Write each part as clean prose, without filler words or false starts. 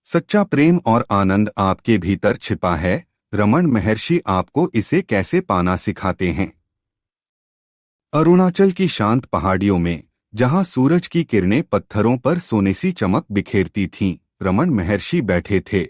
सच्चा प्रेम और आनंद आपके भीतर छिपा है। रमन महर्षि आपको इसे कैसे पाना सिखाते हैं। अरुणाचल की शांत पहाड़ियों में, जहां सूरज की किरणें पत्थरों पर सोने सी चमक बिखेरती थीं, रमन महर्षि बैठे थे।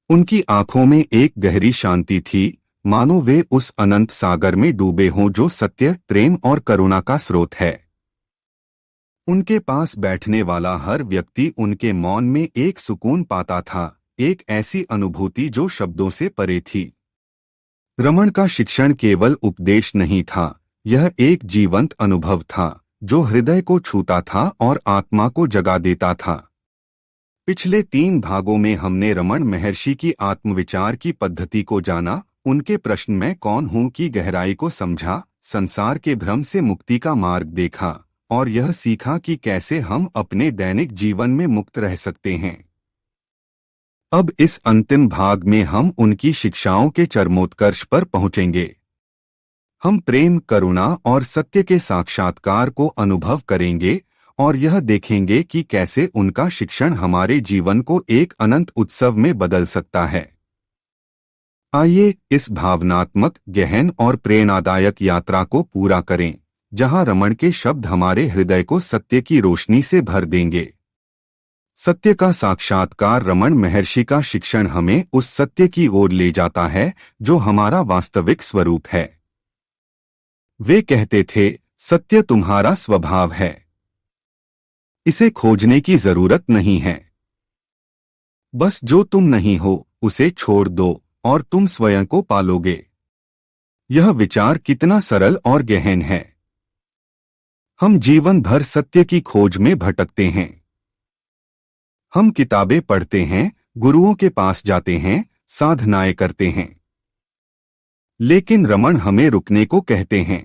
उनकी आंखों में एक गहरी शांति थी, मानो वे उस अनंत सागर में डूबे हों जो सत्य, प्रेम और करुणा का स्रोत है। उनके पास बैठने वाला हर व्यक्ति उनके मौन में एक सुकून पाता था, एक ऐसी अनुभूति जो शब्दों से परे थी। रमन का शिक्षण केवल उपदेश नहीं था, यह एक जीवंत अनुभव था जो हृदय को छूता था और आत्मा को जगा देता था। पिछले 3 भागों में हमने रमन महर्षि की आत्मविचार की पद्धति को जाना, उनके प्रश्न मैं कौन हूँ की गहराई को समझा, संसार के भ्रम से मुक्ति का मार्ग देखा और यह सीखा कि कैसे हम अपने दैनिक जीवन में मुक्त रह सकते हैं। अब इस अंतिम भाग में हम उनकी शिक्षाओं के चरमोत्कर्ष पर पहुंचेंगे। हम प्रेम, करुणा और सत्य के साक्षात्कार को अनुभव करेंगे और यह देखेंगे कि कैसे उनका शिक्षण हमारे जीवन को एक अनंत उत्सव में बदल सकता है। आइए इस भावनात्मक, गहन और प्रेरणादायक यात्रा को पूरा करें, जहां रमन के शब्द हमारे हृदय को सत्य की रोशनी से भर देंगे। सत्य का साक्षात्कार। रमन महर्षि का शिक्षण हमें उस सत्य की ओर ले जाता है जो हमारा वास्तविक स्वरूप है। वे कहते थे, सत्य तुम्हारा स्वभाव है, इसे खोजने की जरूरत नहीं है। बस जो तुम नहीं हो उसे छोड़ दो और तुम स्वयं को पालोगे। यह विचार कितना सरल और गहन है। हम जीवन भर सत्य की खोज में भटकते हैं। हम किताबें पढ़ते हैं, गुरुओं के पास जाते हैं, साधनाएं करते हैं, लेकिन रमन हमें रुकने को कहते हैं।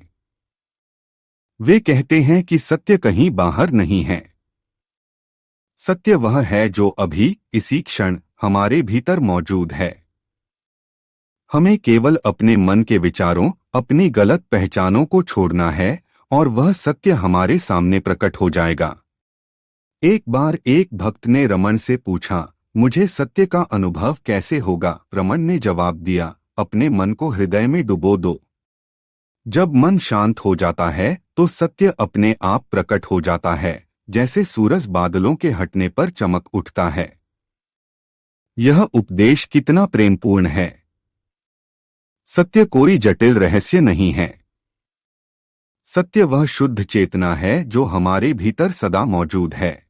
वे कहते हैं कि सत्य कहीं बाहर नहीं है। सत्य वह है जो अभी, इसी क्षण, हमारे भीतर मौजूद है। हमें केवल अपने मन के विचारों, अपनी गलत पहचानों को छोड़ना है और वह सत्य हमारे सामने प्रकट हो जाएगा। एक बार एक भक्त ने रमन से पूछा, मुझे सत्य का अनुभव कैसे होगा? रमन ने जवाब दिया, अपने मन को हृदय में डुबो दो। जब मन शांत हो जाता है तो सत्य अपने आप प्रकट हो जाता है, जैसे सूरज बादलों के हटने पर चमक उठता है। यह उपदेश कितना प्रेमपूर्ण है। सत्य कोई जटिल रहस्य नहीं है। सत्य वह शुद्ध चेतना है जो हमारे भीतर सदा मौजूद है।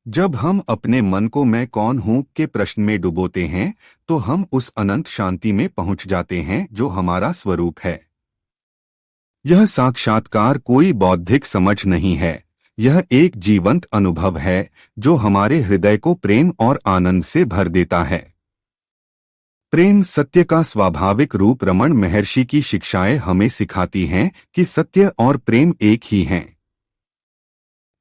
जब हम अपने मन को मैं कौन हूं के प्रश्न में डुबोते हैं तो हम उस अनंत शांति में पहुंच जाते हैं जो हमारा स्वरूप है। यह साक्षात्कार कोई बौद्धिक समझ नहीं है, यह एक जीवंत अनुभव है जो हमारे हृदय को प्रेम और आनंद से भर देता है। प्रेम सत्य का स्वाभाविक रूप। रमन महर्षि की शिक्षाएं हमें सिखाती हैं कि सत्य और प्रेम एक ही हैं।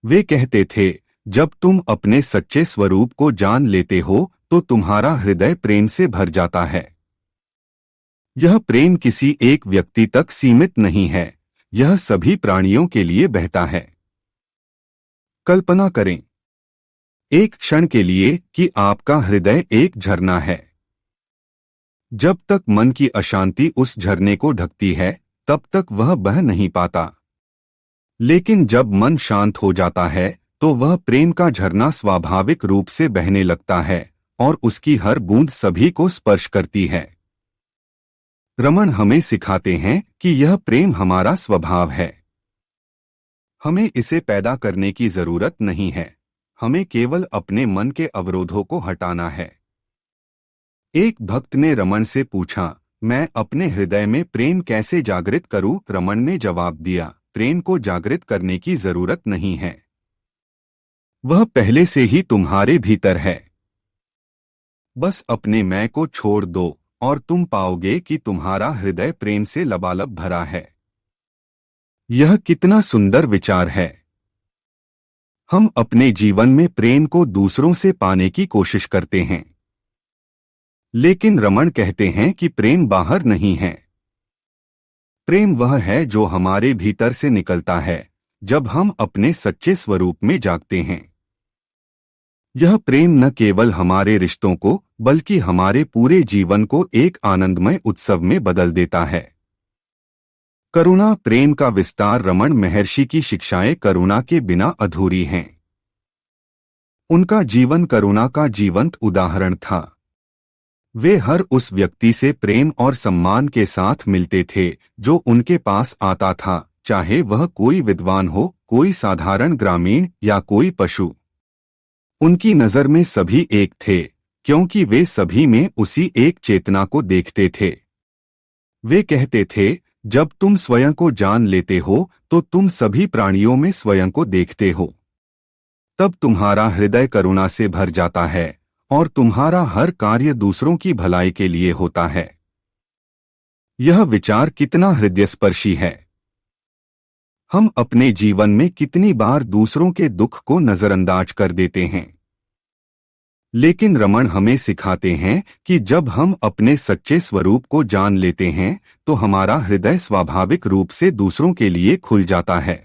वे कहते थे, जब तुम अपने सच्चे स्वरूप को जान लेते हो तो तुम्हारा हृदय प्रेम से भर जाता है। यह प्रेम किसी एक व्यक्ति तक सीमित नहीं है, यह सभी प्राणियों के लिए बहता है। कल्पना करें एक क्षण के लिए कि आपका हृदय एक झरना है। जब तक मन की अशांति उस झरने को ढकती है, तब तक वह बह नहीं पाता। लेकिन जब मन शांत हो जाता है तो वह प्रेम का झरना स्वाभाविक रूप से बहने लगता है और उसकी हर बूंद सभी को स्पर्श करती है। रमन हमें सिखाते हैं कि यह प्रेम हमारा स्वभाव है। हमें इसे पैदा करने की जरूरत नहीं है, हमें केवल अपने मन के अवरोधों को हटाना है। एक भक्त ने रमन से पूछा, मैं अपने हृदय में प्रेम कैसे जागृत करूं? रमन ने जवाब दिया, प्रेम को जागृत करने की जरूरत नहीं है, वह पहले से ही तुम्हारे भीतर है। बस अपने मैं को छोड़ दो और तुम पाओगे कि तुम्हारा हृदय प्रेम से लबालब भरा है। यह कितना सुंदर विचार है। हम अपने जीवन में प्रेम को दूसरों से पाने की कोशिश करते हैं, लेकिन रमन कहते हैं कि प्रेम बाहर नहीं है। प्रेम वह है जो हमारे भीतर से निकलता है जब हम अपने सच्चे स्वरूप में जागते हैं। यह प्रेम न केवल हमारे रिश्तों को बल्कि हमारे पूरे जीवन को एक आनंदमय उत्सव में बदल देता है। करुणा प्रेम का विस्तार। रमण महर्षि की शिक्षाएं करुणा के बिना अधूरी हैं। उनका जीवन करुणा का जीवंत उदाहरण था। वे हर उस व्यक्ति से प्रेम और सम्मान के साथ मिलते थे जो उनके पास आता था, चाहे वह कोई विद्वान हो, कोई साधारण ग्रामीण या कोई पशु। उनकी नजर में सभी एक थे, क्योंकि वे सभी में उसी एक चेतना को देखते थे। वे कहते थे, जब तुम स्वयं को जान लेते हो तो तुम सभी प्राणियों में स्वयं को देखते हो। तब तुम्हारा हृदय करुणा से भर जाता है और तुम्हारा हर कार्य दूसरों की भलाई के लिए होता है। यह विचार कितना हृदयस्पर्शी है। हम अपने जीवन में कितनी बार दूसरों के दुख को नजरअंदाज कर देते हैं, लेकिन रमण हमें सिखाते हैं कि जब हम अपने सच्चे स्वरूप को जान लेते हैं तो हमारा हृदय स्वाभाविक रूप से दूसरों के लिए खुल जाता है।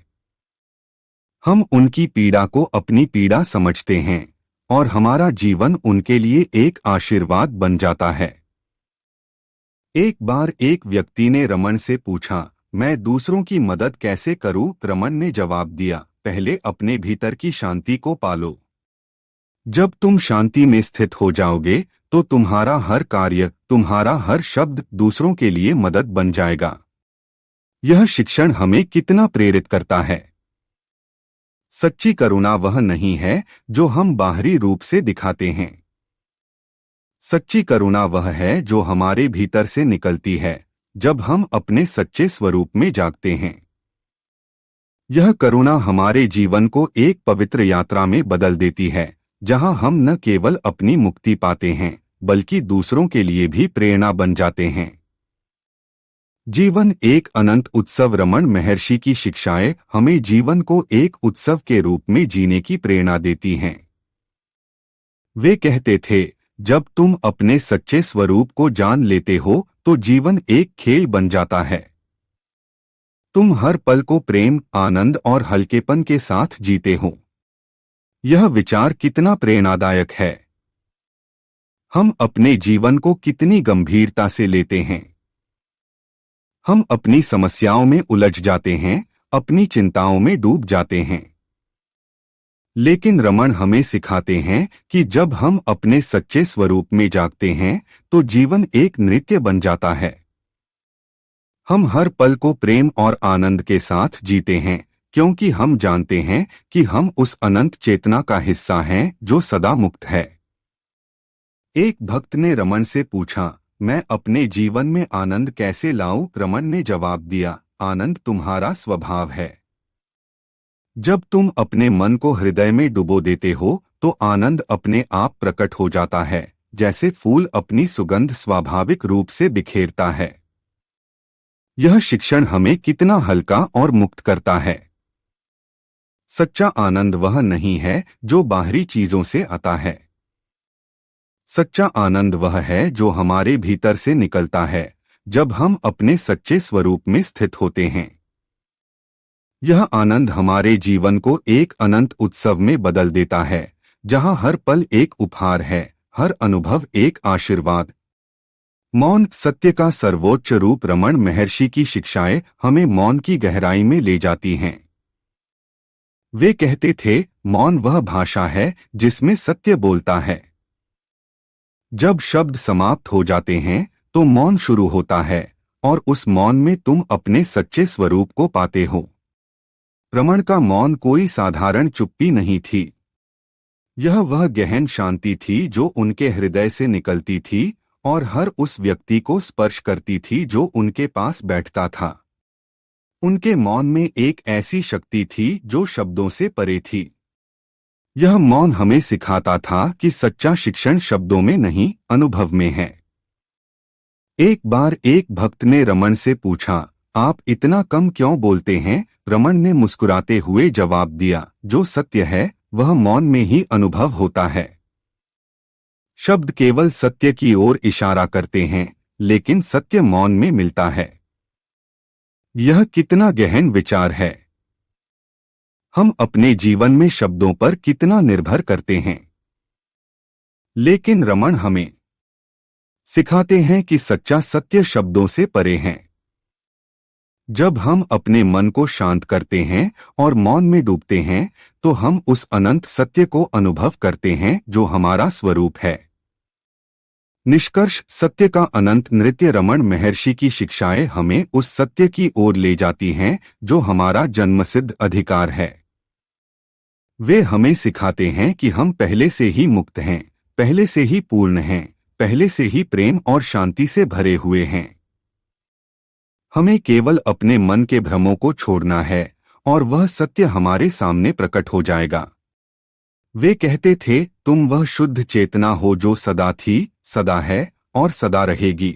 हम उनकी पीड़ा को अपनी पीड़ा समझते हैं और हमारा जीवन उनके लिए एक आशीर्वाद बन जाता है। एक बार एक व्यक्ति ने रमण से पूछा, मैं दूसरों की मदद कैसे करूं? रमण ने जवाब दिया, पहले अपने भीतर की शांति को पालो। जब तुम शांति में स्थित हो जाओगे तो तुम्हारा हर कार्य, तुम्हारा हर शब्द दूसरों के लिए मदद बन जाएगा। यह शिक्षण हमें कितना प्रेरित करता है। सच्ची करुणा वह नहीं है जो हम बाहरी रूप से दिखाते हैं। सच्ची करुणा वह है जो हमारे भीतर से निकलती है जब हम अपने सच्चे स्वरूप में जागते हैं। यह करुणा हमारे जीवन को एक पवित्र यात्रा में बदल देती है, जहां हम न केवल अपनी मुक्ति पाते हैं बल्कि दूसरों के लिए भी प्रेरणा बन जाते हैं। जीवन एक अनंत उत्सव। रमण महर्षि की शिक्षाएं हमें जीवन को एक उत्सव के रूप में जीने की प्रेरणा देती हैं। वे कहते थे, जब तुम अपने सच्चे स्वरूप को जान लेते हो तो जीवन एक खेल बन जाता है। तुम हर पल को प्रेम, आनंद और हल्केपन के साथ जीते हो। यह विचार कितना प्रेरणादायक है। हम अपने जीवन को कितनी गंभीरता से लेते हैं। हम अपनी समस्याओं में उलझ जाते हैं, अपनी चिंताओं में डूब जाते हैं। लेकिन रमण हमें सिखाते हैं कि जब हम अपने सच्चे स्वरूप में जागते हैं तो जीवन एक नृत्य बन जाता है। हम हर पल को प्रेम और आनंद के साथ जीते हैं, क्योंकि हम जानते हैं कि हम उस अनंत चेतना का हिस्सा हैं जो सदा मुक्त है। एक भक्त ने रमण से पूछा, मैं अपने जीवन में आनंद कैसे लाऊं? रमण ने जवाब दिया, आनंद तुम्हारा स्वभाव है। जब तुम अपने मन को हृदय में डुबो देते हो तो आनंद अपने आप प्रकट हो जाता है, जैसे फूल अपनी सुगंध स्वाभाविक रूप से बिखेरता है। यह शिक्षण हमें कितना हल्का और मुक्त करता है। सच्चा आनंद वह नहीं है जो बाहरी चीजों से आता है। सच्चा आनंद वह है जो हमारे भीतर से निकलता है जब हम अपने सच्चे स्वरूप में स्थित होते हैं। यह आनंद हमारे जीवन को एक अनंत उत्सव में बदल देता है, जहां हर पल एक उपहार है, हर अनुभव एक आशीर्वाद। मौन सत्य का सर्वोच्च रूप। रमण महर्षि की शिक्षाएं हमें मौन की गहराई में ले जाती हैं। वे कहते थे, मौन वह भाषा है जिसमें सत्य बोलता है। जब शब्द समाप्त हो जाते हैं तो मौन शुरू होता है और उस मौन में तुम अपने सच्चे स्वरूप को पाते हो। रमण का मौन कोई साधारण चुप्पी नहीं थी। यह वह गहन शांति थी जो उनके हृदय से निकलती थी और हर उस व्यक्ति को स्पर्श करती थी जो उनके पास बैठता था। उनके मौन में एक ऐसी शक्ति थी जो शब्दों से परे थी। यह मौन हमें सिखाता था कि सच्चा शिक्षण शब्दों में नहीं, अनुभव में है। एक बार एक भक्त ने रमण से पूछा, आप इतना कम क्यों बोलते हैं? रमण ने मुस्कुराते हुए जवाब दिया, जो सत्य है वह मौन में ही अनुभव होता है। शब्द केवल सत्य की ओर इशारा करते हैं, लेकिन सत्य मौन में मिलता है। यह कितना गहन विचार है। हम अपने जीवन में शब्दों पर कितना निर्भर करते हैं। लेकिन रमण हमें सिखाते हैं कि सच्चा सत्य शब्दों से परे है। जब हम अपने मन को शांत करते हैं और मौन में डूबते हैं तो हम उस अनंत सत्य को अनुभव करते हैं जो हमारा स्वरूप है। निष्कर्ष, सत्य का अनंत नृत्य। रमण महर्षि की शिक्षाएं हमें उस सत्य की ओर ले जाती हैं जो हमारा जन्मसिद्ध अधिकार है। वे हमें सिखाते हैं कि हम पहले से ही मुक्त हैं, पहले से ही पूर्ण हैं, पहले से ही प्रेम और शांति से भरे हुए हैं। हमें केवल अपने मन के भ्रमों को छोड़ना है और वह सत्य हमारे सामने प्रकट हो जाएगा। वे कहते थे, तुम वह शुद्ध चेतना हो जो सदा थी, सदा है और सदा रहेगी।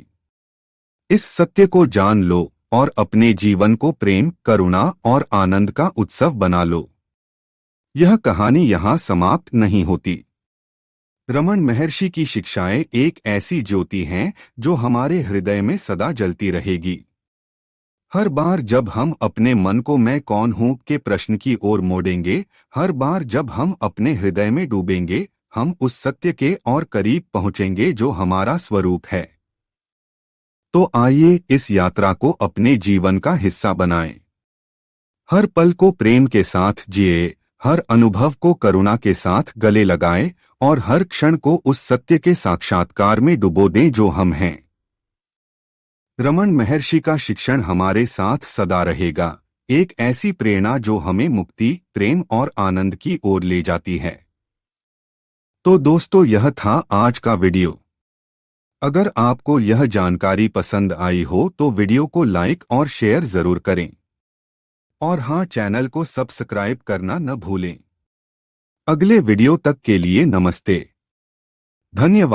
इस सत्य को जान लो और अपने जीवन को प्रेम, करुणा और आनंद का उत्सव बना लो। यह कहानी यहाँ समाप्त नहीं होती। रमण महर्षि की शिक्षाएं एक ऐसी ज्योति हैं जो हमारे हृदय में सदा जलती रहेगी। हर बार जब हम अपने मन को मैं कौन हूँ के प्रश्न की ओर मोड़ेंगे, हर बार जब हम अपने हृदय में डूबेंगे, हम उस सत्य के और करीब पहुँचेंगे जो हमारा स्वरूप है। तो आइए इस यात्रा को अपने जीवन का हिस्सा बनाएं। हर पल को प्रेम के साथ जिए, हर अनुभव को करुणा के साथ गले लगाएं और हर क्षण को उस सत्य के साक्षात्कार में डुबो दें जो हम हैं। रमण महर्षि का शिक्षण हमारे साथ सदा रहेगा, एक ऐसी प्रेरणा जो हमें मुक्ति, प्रेम और आनंद की ओर ले जाती है। तो दोस्तों, यह था आज का वीडियो। अगर आपको यह जानकारी पसंद आई हो तो वीडियो को लाइक और शेयर जरूर करें। और हाँ, चैनल को सब्सक्राइब करना न भूलें। अगले वीडियो तक के लिए नमस्ते, धन्यवाद।